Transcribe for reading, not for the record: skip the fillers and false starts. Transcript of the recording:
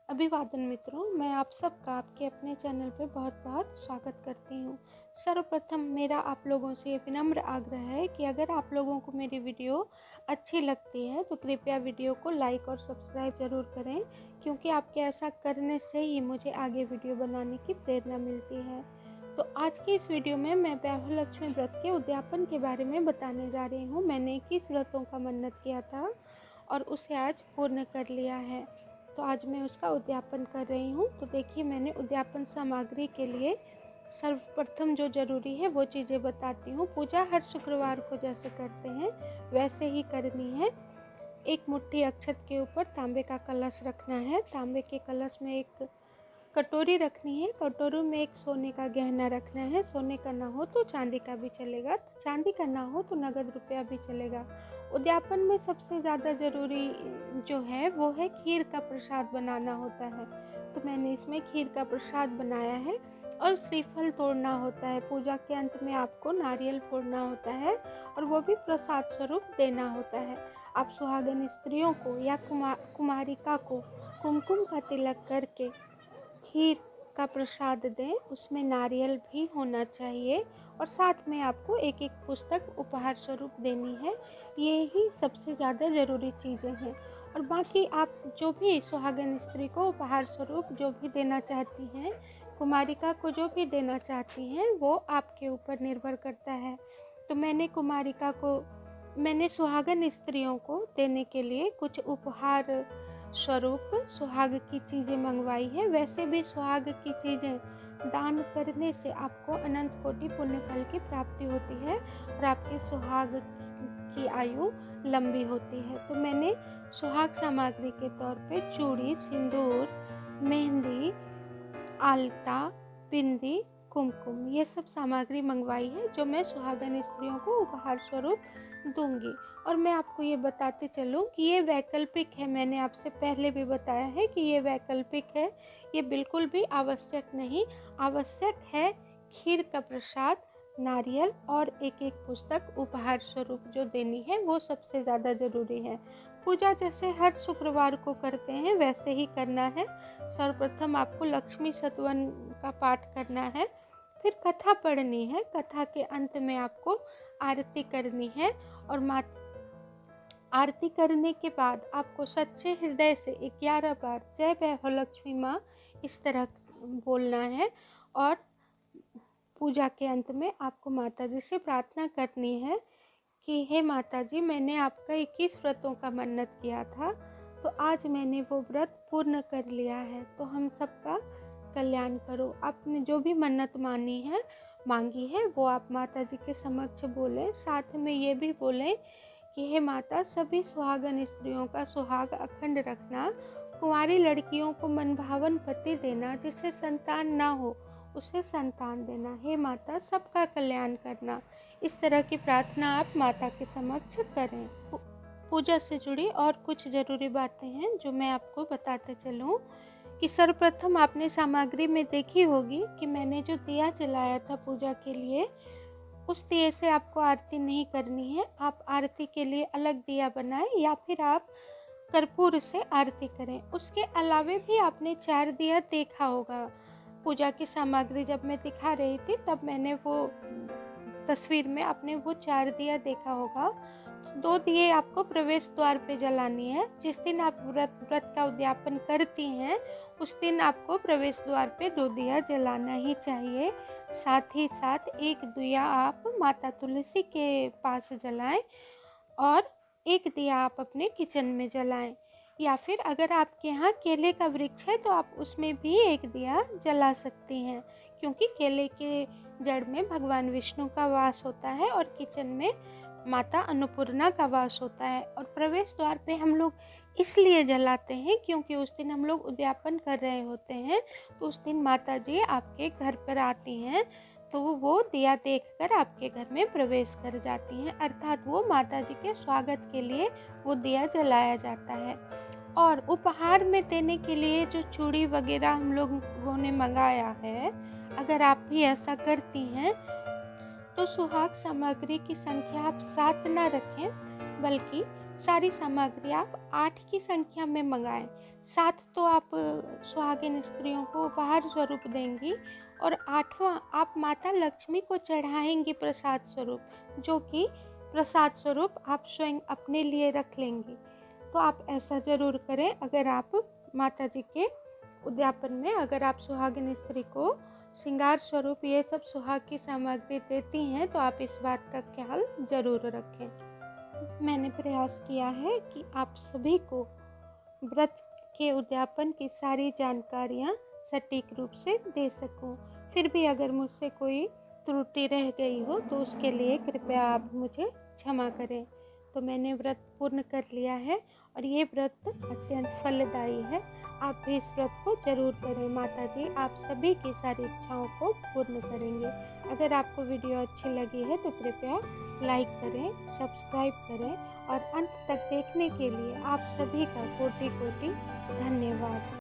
अभिवादन मित्रों, मैं आप सबका आपके अपने चैनल पे बहुत-बहुत स्वागत करती हूँ। सर्वप्रथम मेरा आप लोगों से ये विनम्र आग्रह है कि अगर आप लोगों को मेरी वीडियो अच्छी लगती है तो कृपया वीडियो को लाइक और सब्सक्राइब ज़रूर करें, क्योंकि आपके ऐसा करने से ही मुझे आगे वीडियो बनाने की प्रेरणा मिलती है। तो आज की इस वीडियो में मैं वैभव व्रत के उद्यापन के बारे में बताने जा रही हूँ। मैंने 21 व्रतों का मन्नत किया था और उसे आज पूर्ण कर लिया है। तो आज मैं उसका उद्यापन कर रही हूँ। तो देखिए, मैंने उद्यापन सामग्री के लिए सर्वप्रथम जो ज़रूरी है वो चीज़ें बताती हूँ। पूजा हर शुक्रवार को जैसे करते हैं वैसे ही करनी है। एक मुट्ठी अक्षत के ऊपर तांबे का कलश रखना है। तांबे के कलश में एक कटोरी रखनी है। कटोरी में एक सोने का गहना रखना है। सोने का ना हो तो चांदी का भी चलेगा, चांदी का ना हो तो नगद रुपया भी चलेगा। उद्यापन में सबसे ज़्यादा ज़रूरी जो है वो है खीर का प्रसाद बनाना होता है। तो मैंने इसमें खीर का प्रसाद बनाया है और श्रीफल तोड़ना होता है। पूजा के अंत में आपको नारियल फोड़ना होता है और वो भी प्रसाद स्वरूप देना होता है। आप सुहागन स्त्रियों को या कुमारिका को कुमकुम का तिलक करके खीर का प्रसाद दें। उसमें नारियल भी होना चाहिए और साथ में आपको एक एक पुस्तक उपहार स्वरूप देनी है। ये ही सबसे ज़्यादा ज़रूरी चीज़ें हैं। और बाकी आप जो भी सुहागन स्त्री को उपहार स्वरूप जो भी देना चाहती हैं, कुमारिका को जो भी देना चाहती हैं, वो आपके ऊपर निर्भर करता है। तो मैंने सुहागन स्त्रियों को देने के लिए कुछ उपहार स्वरूप सुहाग की चीज़ें मंगवाई है। वैसे भी सुहाग की चीज़ें दान करने से आपको अनंत कोटि पुण्य फल की प्राप्ति होती है और आपके सुहाग की आयु लंबी होती है। तो मैंने सुहाग सामग्री के तौर पे चूड़ी, सिंदूर, मेहंदी, आलता, बिंदी, कुमकुम, ये सब सामग्री मंगवाई है जो मैं सुहागन स्त्रियों को उपहार स्वरूप दूंगी। और मैं आपको ये बताते चलूँ कि ये वैकल्पिक है। मैंने आपसे पहले भी बताया है कि ये वैकल्पिक है, ये बिल्कुल भी आवश्यक नहीं। आवश्यक है खीर का प्रसाद, नारियल और एक एक पुस्तक उपहार स्वरूप जो देनी है, वो सबसे ज़्यादा ज़रूरी है। पूजा जैसे हर शुक्रवार को करते हैं वैसे ही करना है। सर्वप्रथम आपको लक्ष्मी सतवन का पाठ करना है, फिर कथा पढ़नी है। कथा के अंत में आपको आरती करनी है और आरती करने के बाद आपको सच्चे हृदय से 11 बार जय वैभव लक्ष्मी माँ इस तरह बोलना है। और पूजा के अंत में आपको माता जी से प्रार्थना करनी है कि हे माता जी, मैंने आपका 21 व्रतों का मन्नत किया था, तो आज मैंने वो व्रत पूर्ण कर लिया है। तो हम सबका कल्याण करो। आपने जो भी मन्नत मांगी है वो आप माता जी के समक्ष बोलें। साथ में ये भी बोलें कि हे माता, सभी सुहागन स्त्रियों का सुहाग अखंड रखना, कुंवारी लड़कियों को मनभावन पति देना, जिसे संतान ना हो उसे संतान देना। हे माता, सबका कल्याण करना। इस तरह की प्रार्थना आप माता के समक्ष करें। पूजा से जुड़ी और कुछ ज़रूरी बातें हैं जो मैं आपको बताते चलूँ कि सर्वप्रथम आपने सामग्री में देखी होगी कि मैंने जो दिया जलाया था पूजा के लिए, उस दिए से आपको आरती नहीं करनी है। आप आरती के लिए अलग दिया बनाएं या फिर आप कर्पूर से आरती करें। उसके अलावे भी आपने 4 दिया देखा होगा। पूजा की सामग्री जब मैं दिखा रही थी तब मैंने वो तस्वीर में आपने वो 4 दिया देखा होगा। 2 दिए आपको प्रवेश द्वार पे जलानी है। जिस दिन आप व्रत का उद्यापन करती हैं उस दिन आपको प्रवेश द्वार पे 2 दिया जलाना ही चाहिए। साथ ही साथ 1 दिया आप माता तुलसी के पास जलाएं और 1 दिया आप अपने किचन में जलाएं। या फिर अगर आपके यहाँ केले का वृक्ष है तो आप उसमें भी 1 दिया जला सकती हैं, क्योंकि केले के जड़ में भगवान विष्णु का वास होता है और किचन में माता अन्नपूर्णा का वास होता है। और प्रवेश द्वार पे हम लोग इसलिए जलाते हैं क्योंकि उस दिन हम लोग उद्यापन कर रहे होते हैं, तो उस दिन माता जी आपके घर पर आती हैं, तो वो दिया देखकर आपके घर में प्रवेश कर जाती हैं। अर्थात वो माता जी के स्वागत के लिए वो दिया जलाया जाता है। और उपहार में देने के लिए जो चूड़ी वगैरह हम लोगों ने मंगाया है, अगर आप भी ऐसा करती हैं तो सुहाग सामग्री की संख्या आप 7 ना रखें, बल्कि सारी सामग्री आप 8 की संख्या में मंगाएं। 7 तो आप सुहागिन स्त्रियों को उपहार स्वरूप देंगी और 8वां आप माता लक्ष्मी को चढ़ाएंगी प्रसाद स्वरूप, जो कि प्रसाद स्वरूप आप स्वयं अपने लिए रख लेंगी। तो आप ऐसा ज़रूर करें। अगर आप माता जी के उद्यापन में अगर आप सुहागिन स्त्री को श्रृंगार स्वरूप ये सब सुहाग की सामग्री देती हैं तो आप इस बात का ख्याल ज़रूर रखें। मैंने प्रयास किया है कि आप सभी को व्रत के उद्यापन की सारी जानकारियाँ सटीक रूप से दे सकूं। फिर भी अगर मुझसे कोई त्रुटि रह गई हो तो उसके लिए कृपया आप मुझे क्षमा करें। तो मैंने व्रत पूर्ण कर लिया है और ये व्रत अत्यंत फलदायी है। आप भी इस व्रत को जरूर करें। माता जी आप सभी की सारी इच्छाओं को पूर्ण करेंगे। अगर आपको वीडियो अच्छी लगी है तो कृपया लाइक करें, सब्सक्राइब करें और अंत तक देखने के लिए आप सभी का कोटि कोटि धन्यवाद।